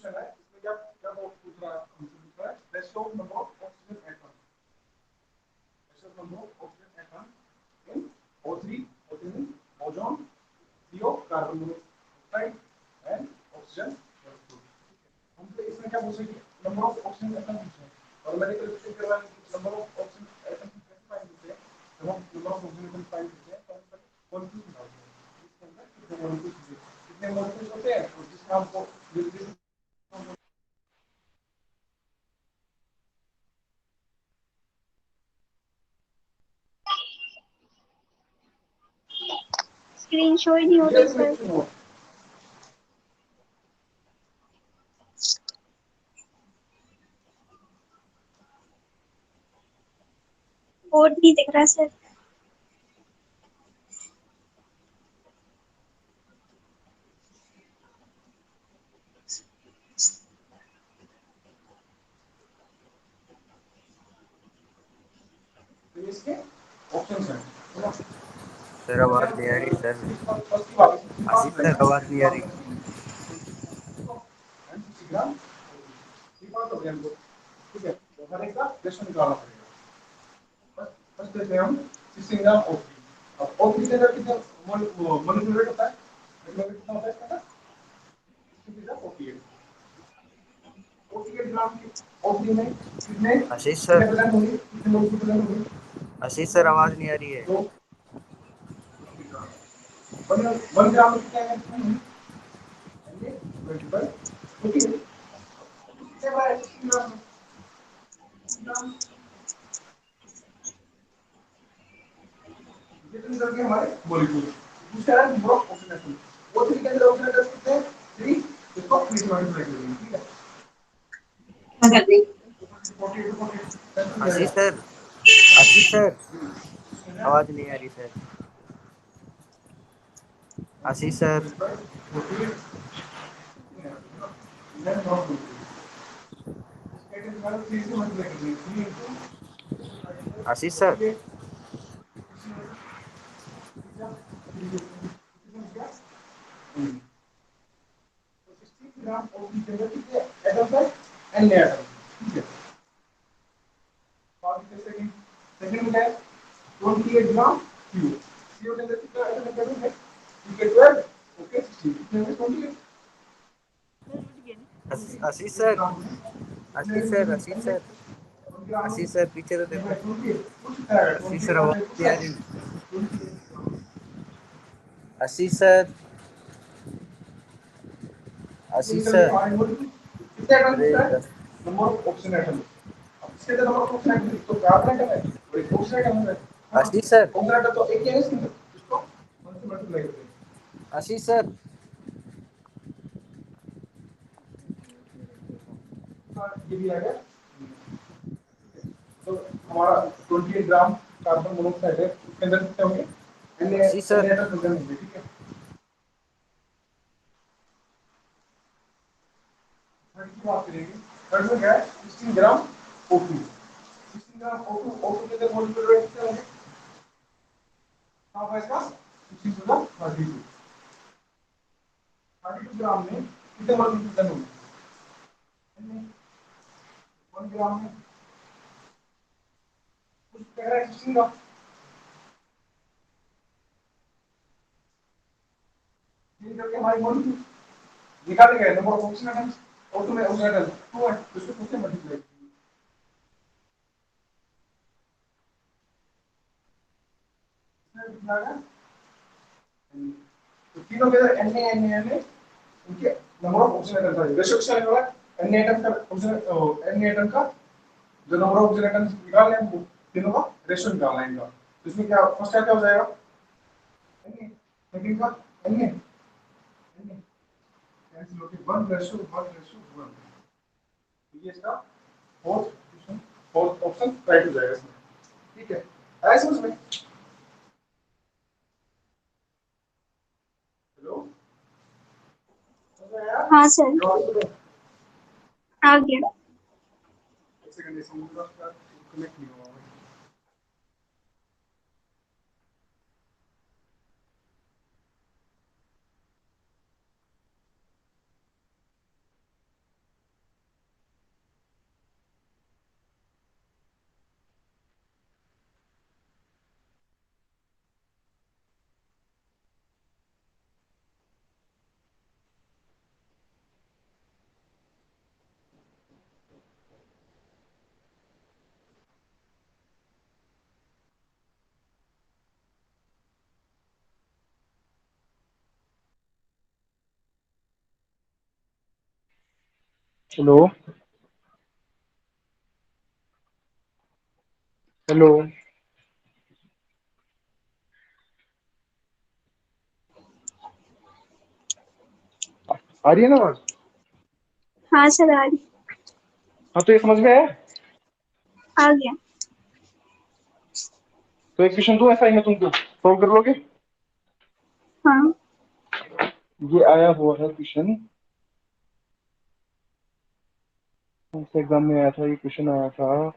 Question है, इसमें क्या क्या पूछ रहा है, हमसे पूछ रहा है ratio of number of oxygen atom, ratio of number of oxygen atom in O3 O3 mean ozone, CO carbon monoxide and oxygen molecule. हमसे इसमें क्या पूछेगी, नंबर ऑफ ऑक्सीजन एटम पूछे, और मेडिकल क्वेश्चन के बाद नंबर ऑफ ऑक्सीजन एटम कैसे find करते हैं, जब हम number of oxygen atom find करते हैं तो हम मॉलिक्यूल निकालते हैं, इसके अंदर कितने मॉलिक्यूल, कितने मॉलिक्यूल होते हैं, और जिसका हमको स्क्रीन शो ही नहीं हो रही सर। बोर्ड नहीं दिख रहा सर। इसके ऑप्शंस हैं, सर आवाज नहीं आ रही सर, फर्स्ट की बात है, आशीष सर आवाज नहीं आ रही। ये बात हो गई हमको, ठीक है, तो हर एक का रेशो निकालना पड़ेगा। फर्स्ट देखते हैं हम 16 ग्राम O3, अब O3 के अंदर कितना मॉलिक्यूलर वेट होता है, मॉलिक्यूलर वेट कितना होता है इसका, 48 48 ग्राम की O3 में कितने आशीष कितने सर, प्रेजेंट होंगे, कितने मॉलिक्यूल प्रेजेंट होंगे, आशीष सर आवाज नहीं आ रही है। तो 1 ग्राम में कितने होंगे, 25 48 कितने बार 16 ग्राम में, 16 ग्राम कितने करके हमारे मॉलिक्यूल, दूसरा है number of oxygen atom, O3 के अंदर ऑक्सीजन एटम कितने हैं 3, इसको 3 से मल्टीप्लाई करेंगे, ठीक है, कर देंगे 48 48 आशीष जाएगा, सर, आशीष सर आवाज नहीं आ रही सर, आशीष सर, 48 आशीष सर, ग्राम ओपी के अंदर कितने एटम्स है, एन एटम, ठीक है, सेकंड सेकंड में है 28 ग्राम क्यू, सीओ के अंदर कितना एटम है, ठीक है 12, ओके 16 कितने में 28, आशीष सर, आशीष सर, आशीष सर, आशीष सर पीछे तो देखो, आशीष सर आवाज नहीं आ रही, आशीष सर, आशीष सर, कितने एटम अरे पूछा है, नंबर ऑफ ऑक्सीजन एटम, अब इसके अंदर नंबर ऑफ ऑक्सीजन एटम तो कार्बन एटम है और एक ऑक्सीजन एटम है, हां आशीष सर, ऑक्सीजन एटम तो एक ही है इसके अंदर, इसको 1 से मल्टीप्लाई करते हैं, आशीष सर, ये भी आ गया, तो हमारा 28 ग्राम कार्बन मोनोऑक्साइड है, इसके अंदर कितने होंगे, एन आशीष सर, एटम प्रेजेंट होंगे, ठीक है, थर्ड की बात करेंगे, थर्ड में क्या है 16 ग्राम O2, 16 ग्राम O2 के अंदर मॉलिक्यूलर वेट कितने होंगे, कहाँ इसका 16 टू द 32, 32 ग्राम में कितने मॉलिक्यूल प्रेजेंट होंगे, 1 ग्राम में कुछ कह रहा है 16 ग्राम, ये करके हमारी मॉलिक्यूल निकालेंगे, number of oxygen atoms O2 में ऑक्सीजन एटम 2 है, तो इसको कितने मल्टीप्लाई कितना है, तो तीनों के अंदर Na उनके नंबर ऑफ ऑक्सीजन एटम का रेशियो क्या होगा, Na एटम का ऑक्सीजन Na एटम का जो नंबर ऑफ ऑक्सीजन एटम निकालना है, तीनों का रेशियो निकालना है इनका, तो इसमें क्या फर्स्ट क्या हो जाएगा, Na सेकंड का Na Na कैंसिल होके 1:1:1, तो ये इसका fourth question, fourth option right हो जाएगा इसमें, ठीक है, आया समझ में, हेलो, हाँ सर एक आ गया। सेकंड इसमें कनेक्ट नहीं हुआ, हेलो हेलो, आ रही है ना आवाज? हाँ सर आ रही। हाँ तो ये समझ में आया। आ गया। तो एक क्वेश्चन तो ऐसा ही मैं तुमको सॉल्व कर लोगे। हाँ ये आया हुआ है क्वेश्चन, कौन से एग्जाम में आया था ये क्वेश्चन? आया था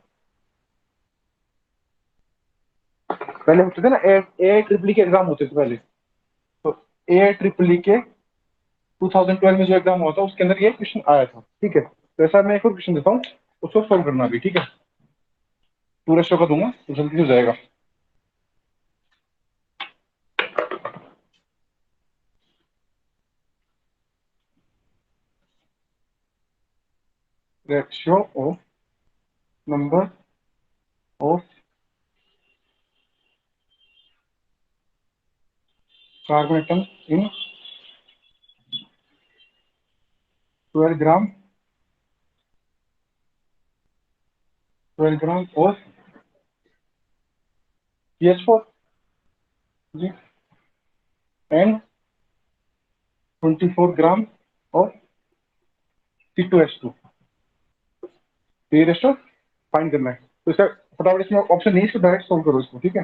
पहले, होते थे ना ए ट्रिपल के एग्जाम होते थे पहले। तो ए ट्रिपल के 2012 में जो एग्जाम हुआ था उसके अंदर ये क्वेश्चन आया था, ठीक है। तो ऐसा मैं एक और क्वेश्चन देता हूँ, उसको सॉल्व करना अभी, ठीक है। पूरा शो का दूंगा तो जल्दी हो जाएगा। Ratio of number of carbon atom in 12 gram 12 gram of CH4 जी, एंड 24 ग्राम ऑफ C2H2। तो ये रेशियो फाइंड करना है। तो इसका फटाफट, इसमें ऑप्शन नहीं है, इसको डायरेक्ट सॉल्व करो इसको, ठीक है।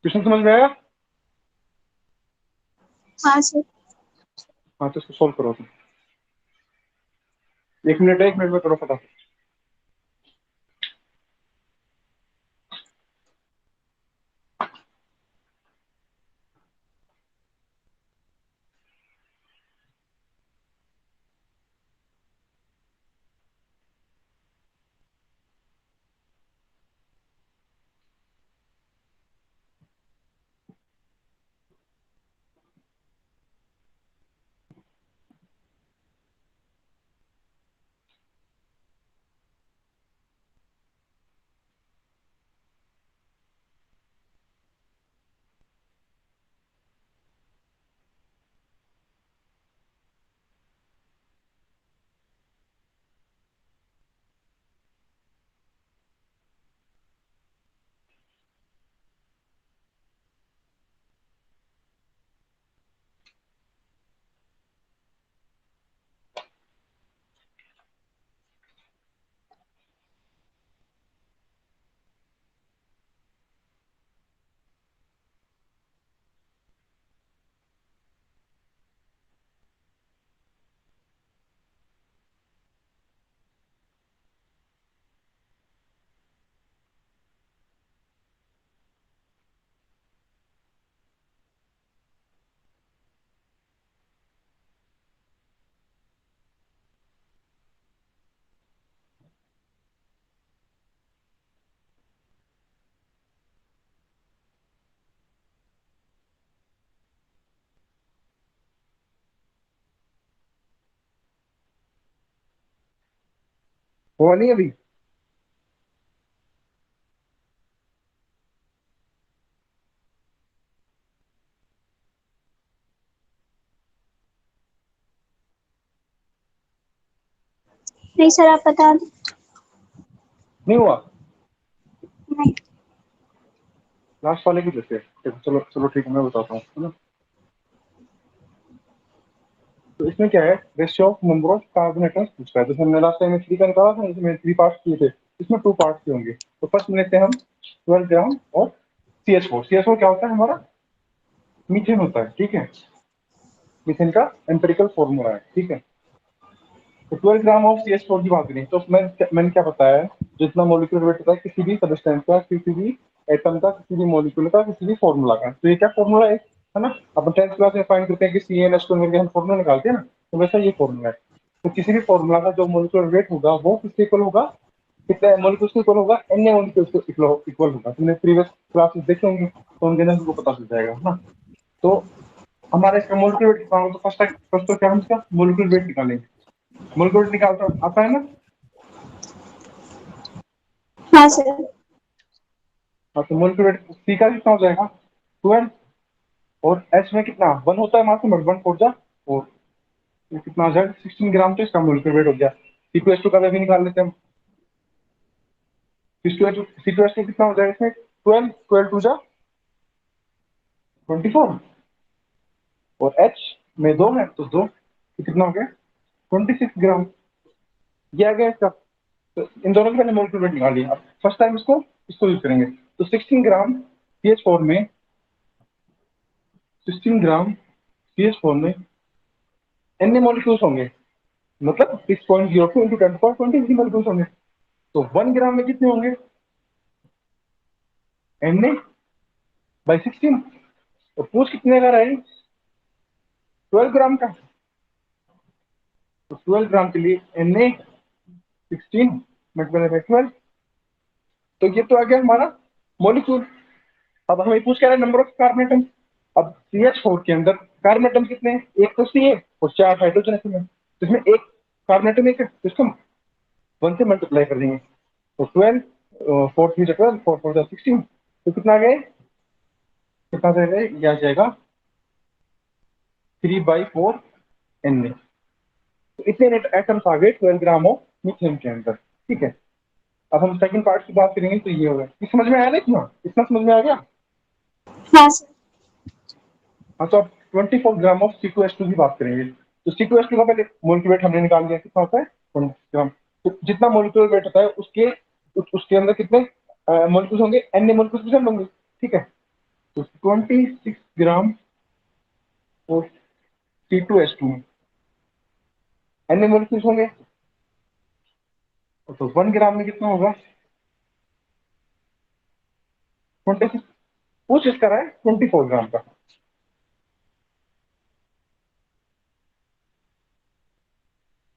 क्वेश्चन समझ में आया? हाँ सर। हाँ तो इसको सॉल्व करो तुम। 1 मिनट है, 1 मिनट में करो फटाफट। हुआ नहीं अभी? नहीं सर आप बता दो। नहीं हुआ? नहीं। लास्ट वाले की जैसे, देखो, चलो चलो ठीक है, मैं बताता हूँ, है ना। तो इसमें क्या है, ratio of number of carbon atoms पूछता है। जैसे हमने लास्ट टाइम में 3 का निकाला था, इसमें 3 पार्ट्स किए थे, इसमें 2 पार्ट्स के होंगे। तो फर्स्ट में लेते हैं हम 12 ग्राम और CH4। CH4 क्या होता है हमारा? मीथेन होता है, ठीक है। मीथेन का एम्पिरिकल फॉर्मूला है, ठीक है। तो 12 ग्राम ऑफ CH4 की बात करें तो मैंने क्या बताया है, जितना मॉलिक्यूलर वेट होता है किसी भी सबस्टेंस का, किसी भी एटम का, किसी भी मॉलिक्यूल का, किसी भी फॉर्मूला का। तो ये क्या फॉर्मूला है ना। अपन 10th क्लास में फाइंड करते हैं कि CnH2 करके हम फॉर्मूला निकालते हैं ना, तो वैसा ये फॉर्मूला है। तो किसी भी फॉर्मूला का जो मॉलिक्यूलर वेट होगा वो किसके इक्वल होगा, कितने मॉलिक्यूल्स के इक्वल होगा, एन मॉलिक्यूल्स के इक्वल होगा। तुमने प्रीवियस क्लासेस देखे होंगे तो उनके अंदर तुमको पता चल जाएगा, है ना। तो हमारा इसका मॉलिक्यूलर वेट निकालना, तो फर्स्ट तो क्या हम इसका मॉलिक्यूलर वेट निकालेंगे। मॉलिक्यूलर वेट निकालता आता है ना। हाँ सर। हाँ तो मोल की वेट सी का कितना हो जाएगा? 12। और एच में कितना 1 होता है मास नंबर, 1 4 जा 4, ये कितना आ जाएगा 16 ग्राम, तो इसका मोलिकुलर वेट हो गया। C2H2 का भी निकाल लेते हैं हम। C2H2 कितना हो जाएगा इसमें 12, 12 2 जा 24, और H में 2 है तो 2, तो कितना हो गया 26 ग्राम। ये आ गया इसका। तो इन दोनों के मैंने मोलिकुलर वेट निकाल लिया। अब फर्स्ट टाइम इसको यूज करेंगे। तो 16 ग्राम CH4 में 16 ग्राम CH4 में एन मॉलिक्यूल्स होंगे, मतलब 6.02 इंटू 10 मॉलिक्यूल्स होंगे। तो 1 ग्राम में कितने होंगे एन बाई 16। तो पूछ कितने का रहे 12 ग्राम का। तो 12 ग्राम के लिए एन 16 मल्टीप्लाई बाई 12, तो ये तो आ गया हमारा मॉलिक्यूल। अब हमें पूछ क्या है नंबर ऑफ कार्बन एटम। अब CH4 के अंदर कार्बन एटम कितने हैं, एक तो सी है और 4 हाइड्रोजन एटम है, तो इसमें एक कार्बन एटम एक है, तो इसको 1 से मल्टीप्लाई कर देंगे। तो 12 4 3 12 4 4 16, तो कितना आ गया, कितना आ जाएगा, ये आ जाएगा 3/4 एन। तो इतने एटम्स आ गए 12 ग्राम ऑफ मीथेन के अंदर। ठीक है, अब हम सेकंड पार्ट की बात करेंगे। तो ये होगा, ये समझ में आया ना, इतना समझ में आ गया। हाँ सर। हाँ, तो अब 24 ग्राम ऑफ C2H2 की बात करेंगे। तो C2H2 का पहले मोलिकुलर वेट हमने निकाल लिया, कितना होता है 20 ग्राम। तो जितना मोलिकुलर वेट होता है उसके अंदर कितने मोलिक्यूल्स होंगे, एन मोलिक्यूल्स भी होंगे। ठीक है, तो 26 ग्राम ऑफ C2H2 में एन मोलिक्यूल्स होंगे, तो 1 ग्राम में कितना होगा 26। पूछ इसका रहा है 24 ग्राम का।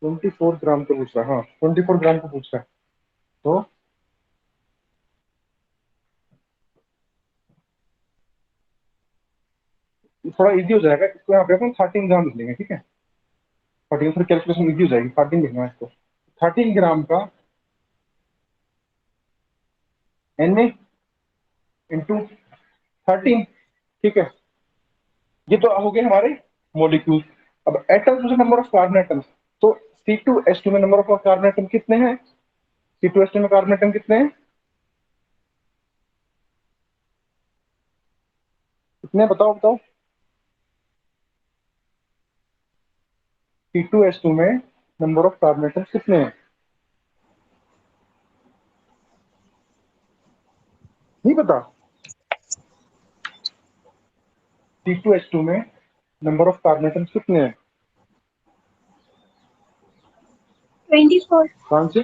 24 ग्राम को पूछ रहा है, हाँ 24 ग्राम को पूछ रहा है। तो थोड़ा इजी हो जाएगा, इसको यहाँ पे अपन 13 ग्राम लिख लेंगे। ठीक है, 13 फिर कैलकुलेशन इजी हो जाएगी, 13 लिखना है इसको। 13 ग्राम का एन इंटू 13। ठीक है, ये तो हो गए हमारे मोलिक्यूल। अब atoms number of carbon atoms, तो C2H2 में नंबर ऑफ कार्बन एटम कितने हैं, C2H2 में कार्बन एटम कितने हैं, कितने बताओ बताओ। C2H2 में नंबर ऑफ कार्बन एटम कितने हैं, नहीं पता। C2H2 में नंबर ऑफ कार्बन एटम कितने हैं, 24। कौन से।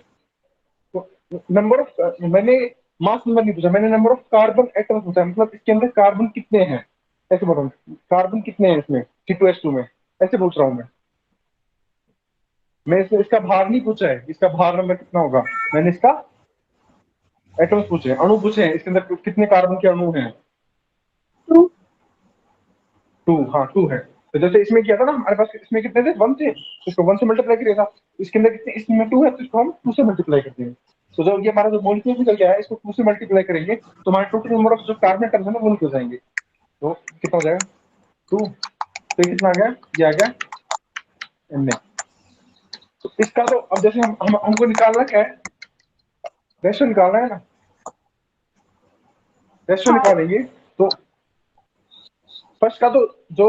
नंबर ऑफ, मैंने मास नंबर नहीं पूछा, मैंने नंबर ऑफ कार्बन एटम पूछा, मतलब इसके अंदर कार्बन कितने हैं, ऐसे बोलो, कार्बन कितने हैं इसमें C2H2 में, ऐसे पूछ रहा हूँ मैं इसका भार नहीं पूछा है, इसका भार नंबर कितना होगा, मैंने इसका एटम्स पूछे, अणु पूछे हैं, इसके अंदर कितने कार्बन के अणु हैं। 2। 2, हाँ 2 है। तो जैसे इसमें किया था ना हमारे पास, इसमें कितने थे 1 थे, इसको 1 से मल्टीप्लाई करेगा। इसके अंदर कितने, इसमें 2 है तो इसको हम 2 से मल्टीप्लाई करते हैं। तो जब ये हमारा जो मोलिक्यूल निकल गया है, इसको 2 से मल्टीप्लाई करेंगे तो हमारे टोटल नंबर ऑफ जो कार्बन एटम्स है ना वो निकल जाएंगे। तो कितना हो जाएगा 2, तो कितना आ गया, ये आ गया एन। तो इसका तो अब जैसे हमको निकालना क्या है, रेशो निकालना है ना, रेशो हाँ। निकालेंगे। तो फर्स्ट का तो जो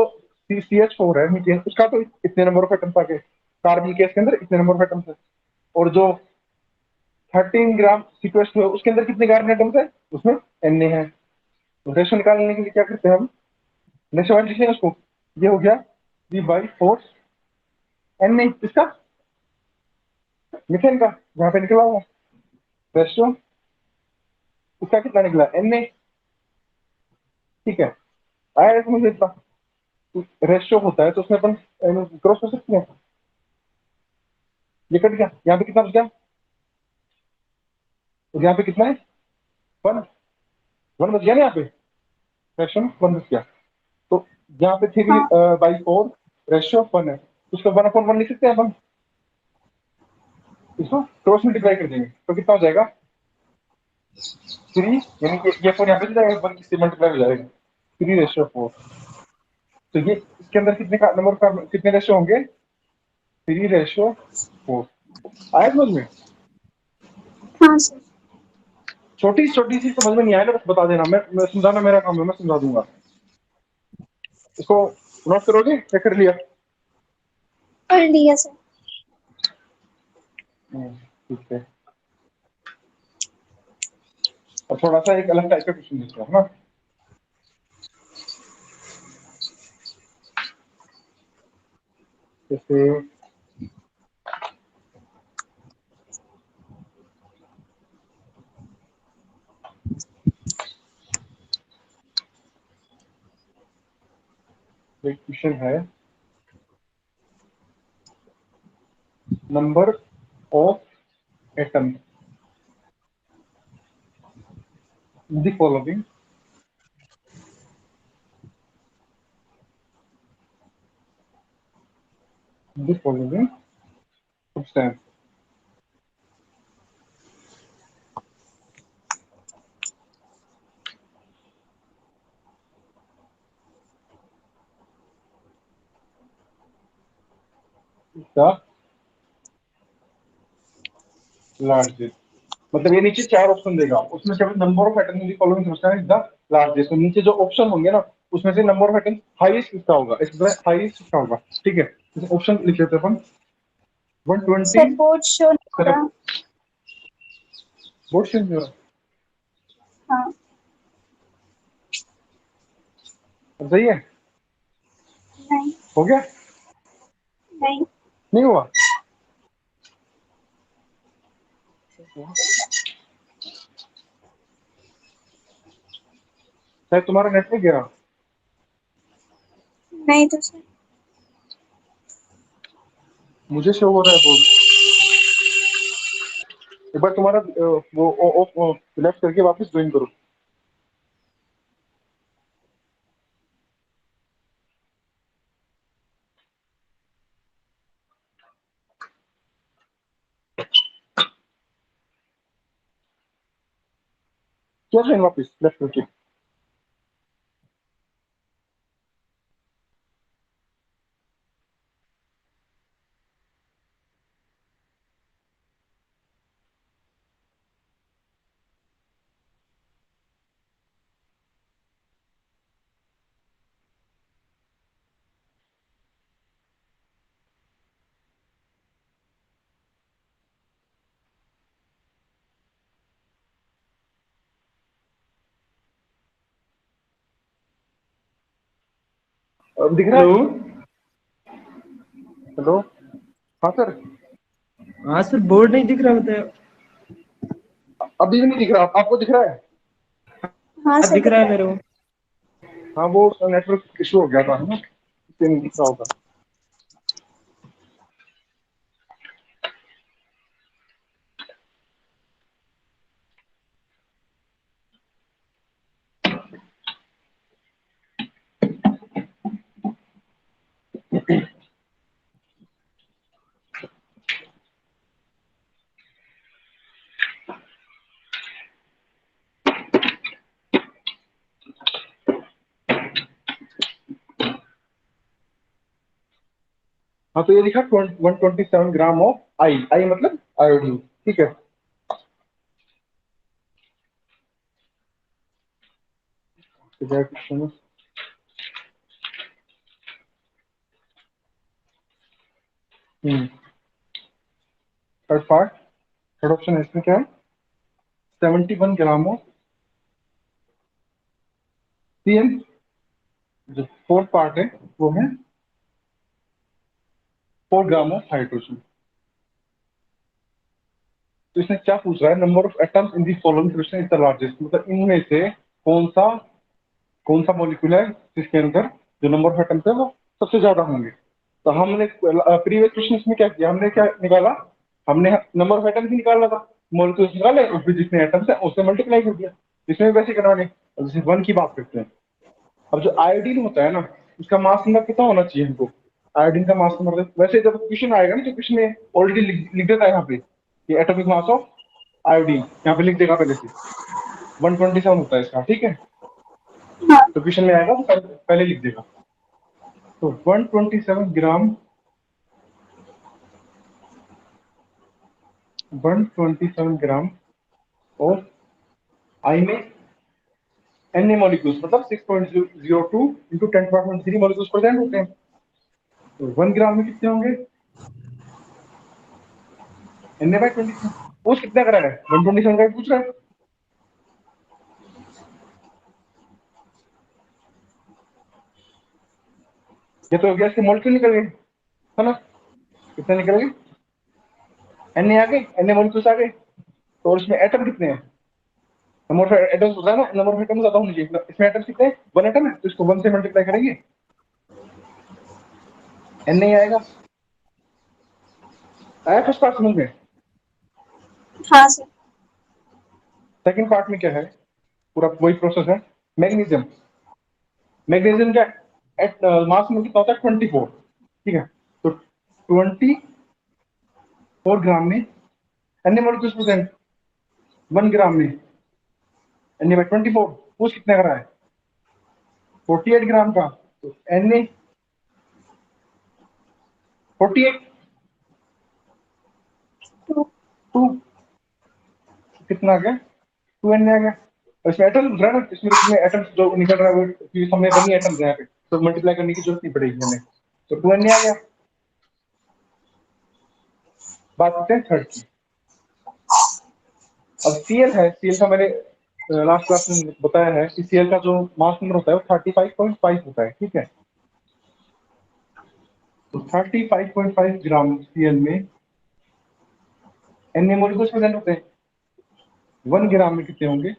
CH4 है मीथेन, उसका तो इतने नंबर ऑफ एटम्स आ गए, कार्बन के इसके अंदर इतने नंबर ऑफ एटम्स है। और जो 13 ग्राम C2H2 है उसके अंदर कितने कार्बन एटम्स है, उसमें Na है। तो रेशो निकालने के लिए क्या करते हैं हम, रेशो लिख लेंगे उसको, ये हो गया 3/4 Na इसका, मीथेन का यहाँ पे निकला हुआ रेशो, इसका कितना निकला Na। ठीक है, आया समझ इतना। रेशियो होता है तो उसमें अपन क्रॉस कर सकते हैं। ये कट गया, यहाँ पे कितना बच गया, तो यहाँ पे कितना है 1, 1 बच गया ना, यहाँ पे फ्रैक्शन 1 बच गया। तो यहाँ पे 3/4 रेशियो 1 है, उसको 1/1 लिख सकते हैं अपन, इसको क्रॉस मल्टीप्लाई कर देंगे तो कितना हो जाएगा 3, यानी कि ये 4 यहाँ पे जाएगा, 1 इससे मल्टीप्लाई हो जाएगा 3/4। तो ये इसके अंदर कितने का नंबर का कितने रेशो होंगे? 3:4। आया समझ में? हाँ सर। छोटी छोटी सी समझ में नहीं आया ना, बस बता देना, मैं समझाना मेरा काम है, मैं समझा दूंगा। इसको नोट करोगे या कर लिया? कर लिया सर। ठीक है। और थोड़ा सा एक अलग टाइप का क्वेश्चन देखते हैं ना। जैसे एक क्वेश्चन है, number of atom in the following substance. इसका लार्जेस्ट, मतलब ये नीचे 4 ऑप्शन देगा, उसमें से number of atom in the following substance is the largest. तो नीचे जो ऑप्शन होंगे ना, उसमें से नंबर ऑफ एटम हाईएस्ट किसका होगा, इसका हाईएस्ट किसका होगा। ठीक है, ऑप्शन लिख लेते हैं अपन। सर 120। बोर्ड शो नहीं हो रहा। बोर्ड से हाँ। सही है, नहीं। हो गया? नहीं। नहीं हुआ? शायद तुम्हारा नेटवर्क गिरा। नहीं तो सर। मुझे शो हो रहा है बोर्ड। एक बार तुम्हारा वो लेफ्ट करके वापस ज्वाइन करो। क्या ज्वाइन वापस लेफ्ट करके? अब दिख रहा है? हेलो। हेलो। हाँ सर। हाँ सर, बोर्ड नहीं दिख रहा बताया। अभी भी नहीं दिख रहा, आपको दिख रहा है? हाँ हाँ सर दिख दिख रहा है रहा है। मेरे को। हाँ, वो नेटवर्क इशू हो गया था, है ना, इसलिए नहीं दिख रहा होगा। हाँ, तो ये लिखा 127 ग्राम ऑफ आई, आई मतलब आयोडीन। ठीक है, तो क्या क्वेश्चन है? थर्ड पार्ट, थर्ड ऑप्शन है, इसमें क्या है? 71 ग्राम ऑफ सी एन। जो फोर्थ पार्ट है वो है 4 ग्राम ऑफ हाइड्रोजन। तो इसने क्या पूछ रहा है, number of atoms in the following solution is the largest, मतलब इनमें से कौन सा कौन सा मॉलिक्यूल है जिसके अंदर जो नंबर ऑफ एटम्स है वो सबसे ज्यादा होंगे। तो हमने प्रीवियस क्वेश्चन में क्या किया, हमने क्या निकाला, हमने नंबर ऑफ एटम्स ही निकाला था, मॉलिक्यूल्स निकाले और फिर जितने एटम्स है उससे मल्टीप्लाई कर दिया। इसमें भी वैसे करवाने। अब जैसे 1 की बात करते हैं, अब जो आयोडीन होता है ना, उसका मास नंबर कितना होना चाहिए हमको? आयोडीन का मास नंबर वैसे जब क्वेश्चन आएगा ना, तो क्वेश्चन में ऑलरेडी लिख देता है यहाँ पे कि एटॉमिक मास ऑफ आयोडीन, यहाँ पे लिख देगा पहले से 127 होता है इसका। ठीक है, हाँ। तो क्वेश्चन में आएगा तो पहले लिख देगा। तो 127 ग्राम 127 ग्राम और आई में एन मॉलिक्यूल्स मतलब 6.02 इंटू 10⁻³ मॉलिक्यूल्स प्रेजेंट होते हैं। तो 1 ग्राम में कितने होंगे? Na/27 पूछ कितना करा है? 127 का पूछ रहा है। ये तो गैस के मोलिक्यूल निकल गए है ना? कितने निकल गए? Na आ गए, Na मॉलिक्यूल्स आ गए। तो और इसमें एटम कितने हैं? नंबर ऑफ एटम्स होता है ना, नंबर ऑफ एटम ज्यादा होनी चाहिए। इसमें एटम्स कितने हैं? 1 एटम है, तो इसको 1 से मल्टीप्लाई करेंगे, Na आएगा। आया फर्स्ट पार्ट समझ में? हाँ सर। सेकंड पार्ट में क्या है? पूरा वही प्रोसेस है। मैग्नीशियम, मैग्नीशियम क्या एट मास में कितना होता है? 24, ठीक है। तो 24 ग्राम में Na मॉलिक्यूल्स प्रेजेंट, 1 ग्राम में Na/24 पूछ कितने का रहा है? 48 ग्राम का। तो Na 48 2 2 कितना आ गया? 2 Na आ गया। और इसमें एटम रहा ना, इसमें एटम्स जो निकल रहा है वो हमने बनी एटम्स यहाँ पे, तो मल्टीप्लाई करने की जरूरत नहीं पड़ेगी हमें। तो 2Na आ गया। बात करते हैं थर्ड की। अब Cl है, Cl का मैंने लास्ट क्लास में बताया है कि Cl का जो मास नंबर होता है वो 35.5 होता है, ठीक है। तो 35.5 ग्राम Cl में Na मॉलिक्यूल्स प्रेजेंट होते हैं। 1 ग्राम में कितने होंगे?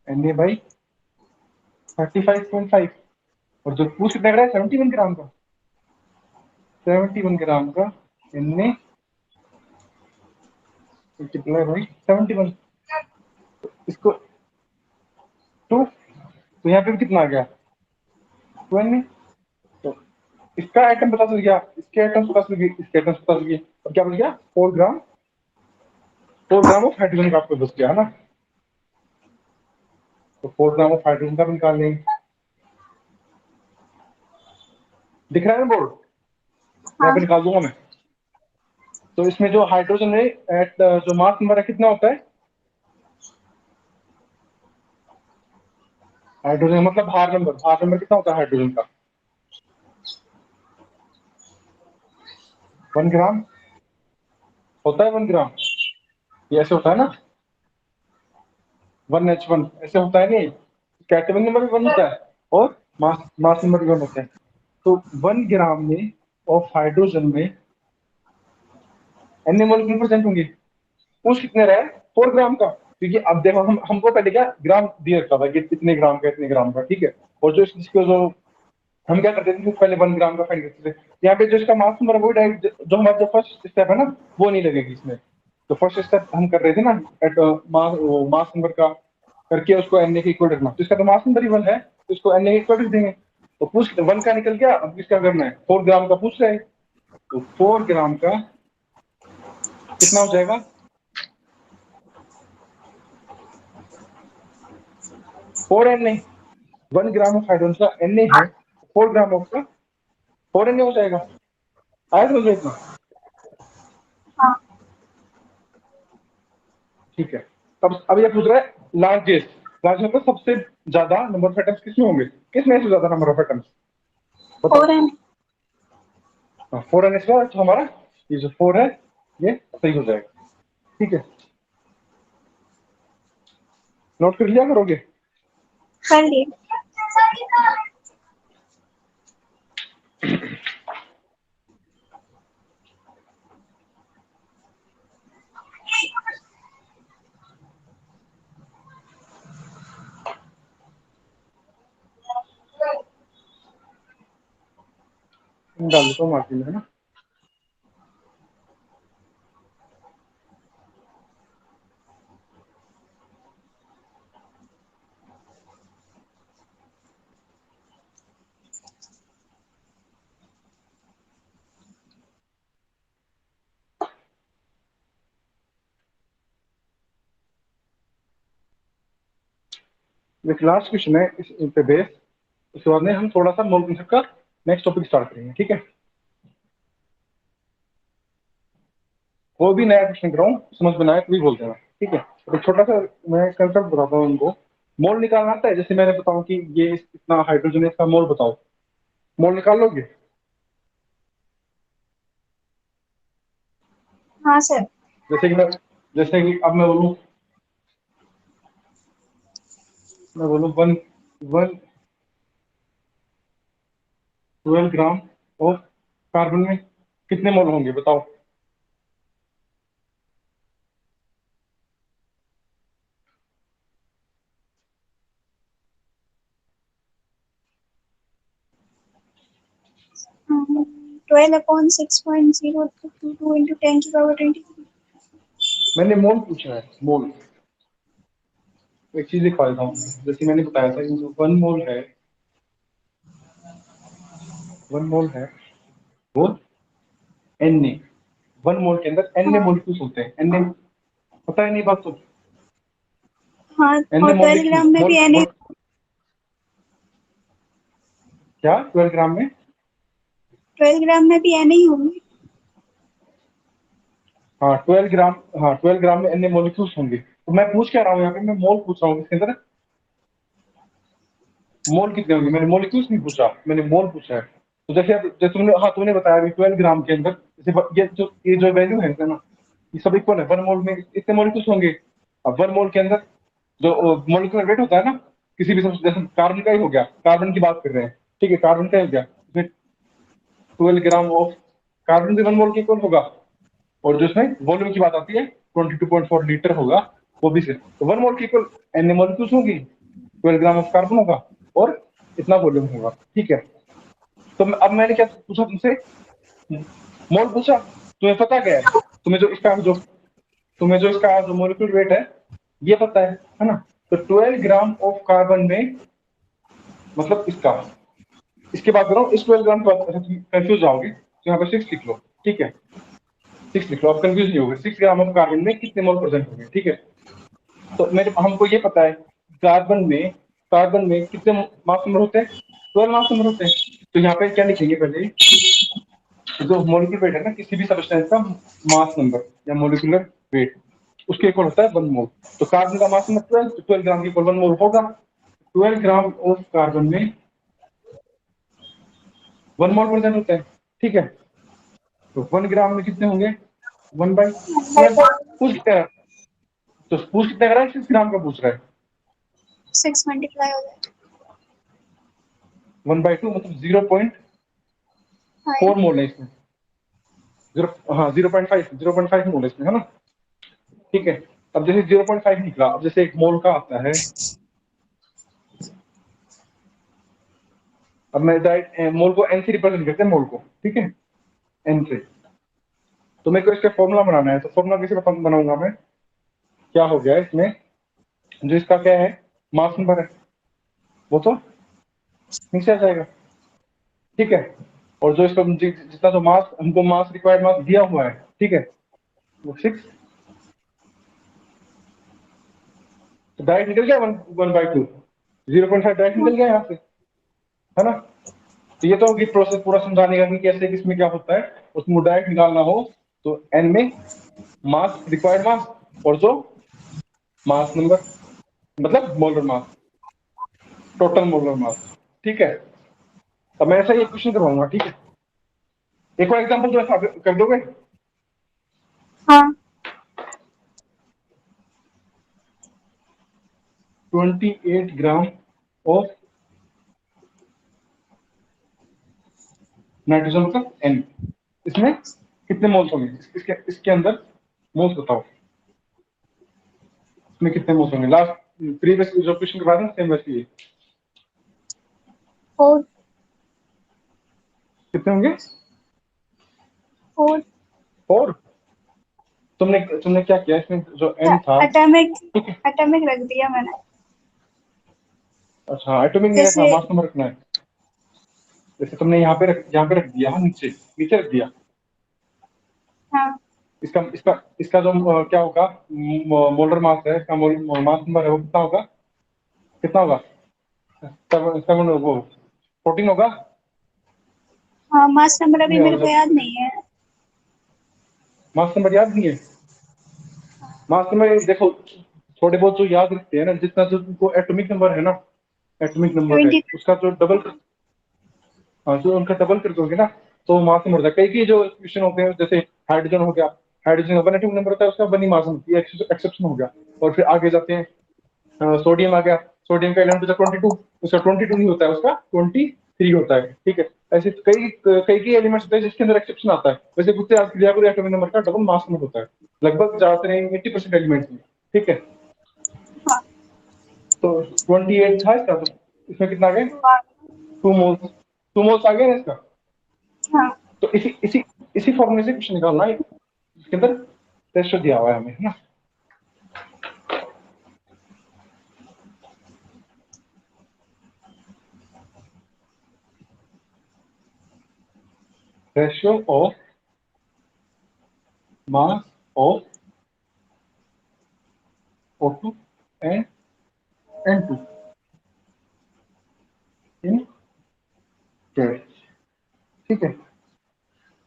Na/35.5। और जो पूछ कितना है? 71 ग्राम का। 71 ग्राम का Na मल्टीप्लाई बाई 71, इसको 2, तो यहाँ पे भी कितना आ गया? 2Na। तो इसका आइटम पता चल गया, इसके आइटम पता चल गए, इसके आइटम पता चल गए। और क्या बच गया? 4 ग्राम ऑफ हाइड्रोजन का आपको बच गया है ना। तो 4 ग्राम ऑफ हाइड्रोजन का भी निकाल लेंगे। दिख रहा है ना बोर्ड? यहाँ हाँ पे निकाल दूंगा मैं। तो इसमें जो हाइड्रोजन है एट जो मास नंबर है कितना होता है? हाइड्रोजन मतलब भार नंबर कितना होता है हाइड्रोजन का? 1 ग्राम होता है। 1 ग्राम ये ऐसे होता है ना, 1H1 ऐसे होता है नहीं। कैटेगरी नंबर भी 1 होता है और मास नंबर भी 1 होता है। तो 1 ग्राम में ऑफ हाइड्रोजन में Na मॉलिक्यूल प्रेजेंट होंगे। पूछ कितने रहे? 4 ग्राम का। क्योंकि अब देखो हमको पहले क्या ग्राम दिया था भाई, इतने ग्राम का इतने ग्राम का, ठीक है। और जो इसको जो हम क्या करते थे पहले 1 ग्राम का फाइंड करते थे। यहाँ पे जो इसका मास नंबर वो डायरेक्ट जो हमारा जो फर्स्ट स्टेप है ना वो नहीं लगेगी इसमें। तो फर्स्ट स्टेप हम कर रहे थे ना एट मास नंबर का करके उसको Na के इक्वल रखना। तो इसका तो मास नंबर ही 1 है, तो इसको Na के इक्वल रख देंगे। तो पूछ 1 का निकल गया, अब किसका करना है? 4 ग्राम का पूछ रहे हैं। तो 4 ग्राम का कितना हो जाएगा? 4Na। 1 ग्राम ऑफ हाइड्रोजन का Na है, 4 ग्राम ऑफ का 4Na हो जाएगा। आया समझ में इतना? हाँ ठीक है। अब ये पूछ रहा है लार्जेस्ट मतलब सबसे ज्यादा नंबर ऑफ एटम्स किसमें होंगे? किसमें से ज्यादा नंबर ऑफ एटम्स? 4 है। 4Na तो हमारा ये जो 4 है ये सही हो जाएगा, ठीक है। नोट कर लिया करोगे? कर लिए। डाल देता हूँ मार्जिन में, है ना। एक लास्ट क्वेश्चन है इस पे बेस, उसके बाद में हम थोड़ा सा मोल कॉन्सेप्ट का नेक्स्ट टॉपिक स्टार्ट करेंगे, ठीक है। कोई भी नया क्वेश्चन कराऊं समझ में ना आए तो भी बोल देना, ठीक है। तो छोटा सा मैं कंसेप्ट बताता हूँ उनको। मोल निकालना आता है, जैसे मैंने बताऊं कि ये इतना हाइड्रोजन है, इसका मोल बताओ, मोल निकाल लोगे? हाँ सर। जैसे कि अब मैं बोलूं 12 ग्राम ऑफ कार्बन में कितने मोल होंगे बताओ? um, 12/6.022 into 10⁻23। मैंने मोल पूछा है, मोल। एक चीज लिखवा देता हूँ, जैसे मैंने बताया था कि जो वन मोल है वो एन ए, 1 मोल के अंदर एन ए हाँ मोलिक्यूल्स होते हैं। एन ए पता है नहीं बात तो? हाँ, एन ए और 12 ग्राम में भी एन। क्या 12 ग्राम में? 12 ग्राम में भी एन ही होंगे। हाँ 12 ग्राम, हाँ 12 ग्राम में एन ए मोलिक्यूल्स होंगे। तो मैं पूछ क्या रहा हूँ यहाँ पे, मैं मोल पूछ रहा हूँ, इसके अंदर मोल कितने होंगे? मैंने मोलिक्यूल्स नहीं पूछा, मैंने मोल पूछा है। तो जैसे तुमने, हाँ तुमने बताया अभी 12 ग्राम के अंदर, जैसे ये जो वैल्यू है ना, ये सब इक्वल है। 1 मोल में इतने मोलिक्यूल्स होंगे। अब 1 मोल के अंदर जो मोलिकुलर वेट होता है ना, किसी भी जैसे कार्बन का ही हो गया, कार्बन की बात कर रहे हैं, ठीक है, कार्बन का ही हो गया, इसमें 12 ग्राम ऑफ कार्बन भी 1 मोल के इक्वल होगा। और जो इसमें वॉल्यूम की बात आती है 22.4 लीटर होगा, वो भी सिर्फ तो 1 मोल की इक्वल एन मोलिक्यूल्स होगी, 12 ग्राम ऑफ कार्बन होगा और इतना वॉल्यूम होगा, ठीक है। तो अब मैंने क्या पूछा तुमसे, मोल पूछा, तुम्हें पता क्या है? तुम्हें जो इसका जो मोलिकुलर वेट है ये पता है ना? तो 12 ग्राम ऑफ कार्बन में, मतलब इसके बाद करो, इस 12 ग्राम के बाद कंफ्यूज जाओगे तो यहाँ पे 6 लिख लो, ठीक है, 6 लिख लो, आप कंफ्यूज नहीं होगे। 6 ग्राम ऑफ कार्बन में कितने मोल प्रेजेंट होंगे, ठीक है। तो मेरे हमको ये पता है कार्बन में कितने मास नंबर होते हैं? 12 मास नंबर होते हैं। तो यहाँ पे क्या लिखेंगे, पहले जो मोलिकुलर वेट है ना किसी भी सब्सटेंस का, मास नंबर या मोलिकुलर वेट, उसके इक्वल होता है 1 मोल। तो कार्बन का मास नंबर 12, तो 12 ग्राम के इक्वल 1 मोल होगा। 12 ग्राम ऑफ कार्बन में 1 मोल प्रेजेंट होता है, ठीक है। तो 1 ग्राम में कितने होंगे? 1/12। पूछ कितना है? तो पूछ कितना कर रहा है? 6 ग्राम का पूछ रहा है। 6 मल्टीप्लाई हो जाए 1/2 मतलब 0.4 मोल है इसमें। हाँ 0.5 मोल है इसमें, है ना, ठीक है। अब जैसे 0.5 निकला, अब जैसे एक मोल का आता है, अब मैं डायरेक्ट मोल को एन से रिप्रेजेंट करते हैं, मोल को, ठीक है, एन से। तो मेरे को इसका फॉर्मूला बनाना है, तो फॉर्मूला कैसे बनाऊंगा मैं? क्या हो गया इसमें, जो इसका क्या है, मास नंबर है, वो तो नीचे आ जाएगा, ठीक है। और जो इसका जितना जो मास हमको मास रिक्वायर्ड मास दिया हुआ है, ठीक है, वो 6। तो डायरेक्ट निकल गया 1/2, 0.5 डायरेक्ट निकल गया यहाँ से, है ना। तो ये तो होगी प्रोसेस पूरा समझाने का कि कैसे किसमें क्या होता है। उसमें डायरेक्ट निकालना हो तो एन में मास रिक्वायर्ड मास और जो मास नंबर, मतलब molar mass, total molar mass, ठीक है। अब मैं ऐसा ही एक क्वेश्चन करवाऊंगा, ठीक है। एक और एग्जांपल तो ऐसा कर दोगे? हाँ 28 ग्राम ऑफ नाइट्रोजन मतलब एन, इसमें कितने मोल्स होंगे? इसके अंदर मोल्स बताओ, इसमें कितने मोल्स होंगे? लास्ट प्रीवियस जो क्वेश्चन के बाद में सेम वैसे ही फोर कितने होंगे? फोर 4। तुमने क्या किया, इसमें जो एन था, एटॉमिक ठीक है, एटॉमिक रख दिया मैंने। अच्छा एटॉमिक नहीं रखना, जैसे मास नंबर रखना है। जैसे तुमने यहाँ पे रख दिया, हाँ नीचे नीचे रख दिया। हाँ इसका जो क्या होगा, मोलर मास है, इसका मास नंबर है, वो कितना होगा? कितना होगा? 7 वो 14 होगा। हाँ, मास नंबर अभी नहीं मेरे को मतलब याद नहीं है। मास नंबर याद नहीं है। मास नंबर देखो, थोड़े बहुत जो याद रखते हैं ना, जितना जो उनको एटॉमिक नंबर है ना, एटॉमिक नंबर है 20। उसका जो डबल, हाँ जो उनका डबल कर दोगे ना तो मास नंबर होता है। कई कई जो क्वेश्चन होते हैं जैसे हाइड्रोजन हो गया, हाइड्रोजन का वन एटॉमिक नंबर होता है, उसका वन ही मास नंबर, ये एक्सेप्शन हो गया। और फिर आगे जाते हैं, सोडियम आ गया, सोडियम का एलिमेंट 22, उसका 22 नहीं होता है, उसका 23 होता है। ठीक है, ऐसे कई कई कई एलिमेंट्स होते हैं जिसके अंदर एक्सेप्शन आता है। वैसे कुछ एटॉमिक नंबर का डबल मास नंबर होता है लगभग ज्यादातर 80% एलिमेंट्स में। ठीक है, हाँ, तो 28 था इसका, तो इसमें कितना आ गया, तो आ गया। 2 मोल्स, 2 मोल्स आ गया ना इसका। हाँ, तो इसी इसी इसी फॉर्मूले से क्वेश्चन निकालना है, इसके अंदर रेशो दिया हुआ है हमें, है ना। Ratio of mass of O2 and N2 in gas. ठीक है,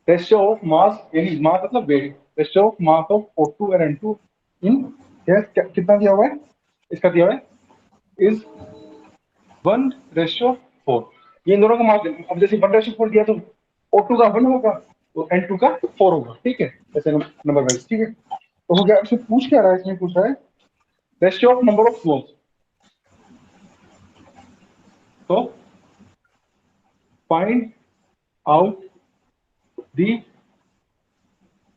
रेशियो ऑफ मास, यानी मास मतलब weight, ratio of mass of O2 और N2 इन गैस कितना दिया हुआ है, इसका दिया हुआ है इज 1:4। ये इन दोनों का मास, अब जैसे 1:4 दिया तो O2 का 1 होगा तो N2 का 4 होगा। ठीक है, ऐसे नंबर वाइज। ठीक है, तो हो गया। इसमें पूछ क्या रहा है, इसमें पूछ रहा है ratio of number of moles. तो find out the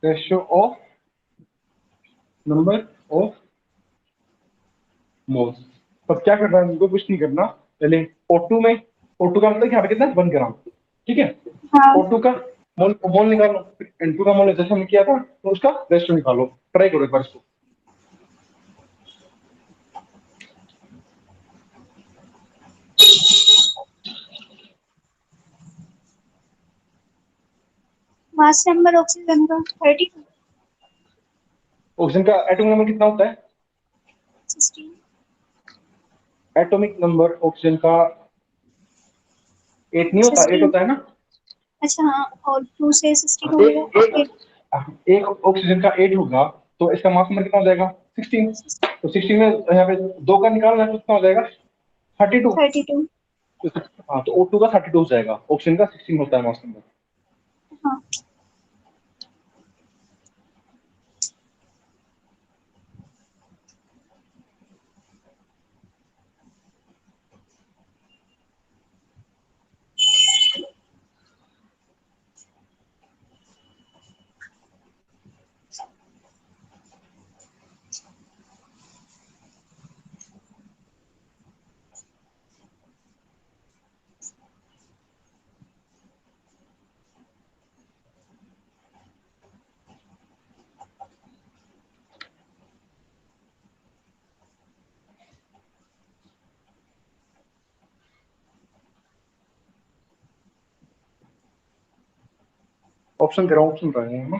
ratio of number of moles. तब क्या करना है, उनको कुछ नहीं करना, पहले O2 में, O2 का मतलब यहाँ पे कितना है 1 ग्राम। ठीक है, हाँ। O2 का मोल मोल निकालो, N2 का मोल जैसे हमने किया था तो उसका रेशियो निकालो। ट्राई करो एक बार इसको। मास नंबर ऑक्सीजन का 32। ऑक्सीजन का एटॉमिक नंबर कितना होता है, 16। एटॉमिक नंबर ऑक्सीजन का 8 नहीं होता, 8 16। होता है ना। अच्छा, हाँ, और 2 से 16 हो एक गया एक 8। एक ऑक्सीजन का 8 होगा तो इसका मास नंबर कितना हो जाएगा 16। तो 16 में यहाँ पे 2 का निकालना है तो कितना हो जाएगा 32। 32। हाँ, तो O2 का 32 हो जाएगा, ऑक्सीजन का 16 होता है मास नंबर। हाँ। ऑप्शन दे रहा हूँ, ऑप्शन रहे हैं ना।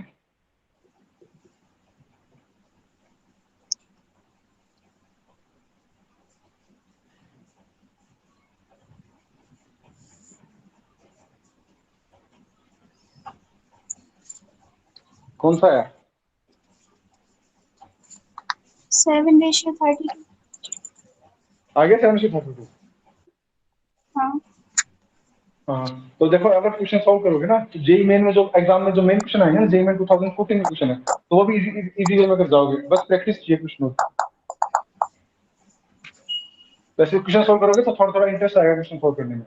कौन सा है, 7:32। आगे 7:32। हाँ। हाँ, तो देखो अगर क्वेश्चन सॉल्व करोगे ना तो जेई मेन में जो एग्जाम में जो मेन क्वेश्चन आएंगे ना, जेई मेन 2014 में क्वेश्चन है, तो वो भी इजी वे में कर जाओगे, बस प्रैक्टिस चाहिए क्वेश्चन। वैसे क्वेश्चन सॉल्व करोगे तो थोड़ा थोड़ा इंटरेस्ट आएगा क्वेश्चन सॉल्व करने में।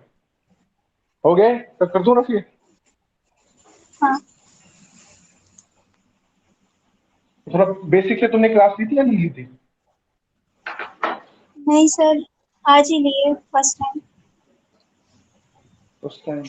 हो गए, तो कर दूं ना फिर। हाँ। थोड़ा बेसिक से तुमने क्लास ली थी या नहीं ली थी। नहीं सर, आज ही लिए फर्स्ट टाइम। उस टाइम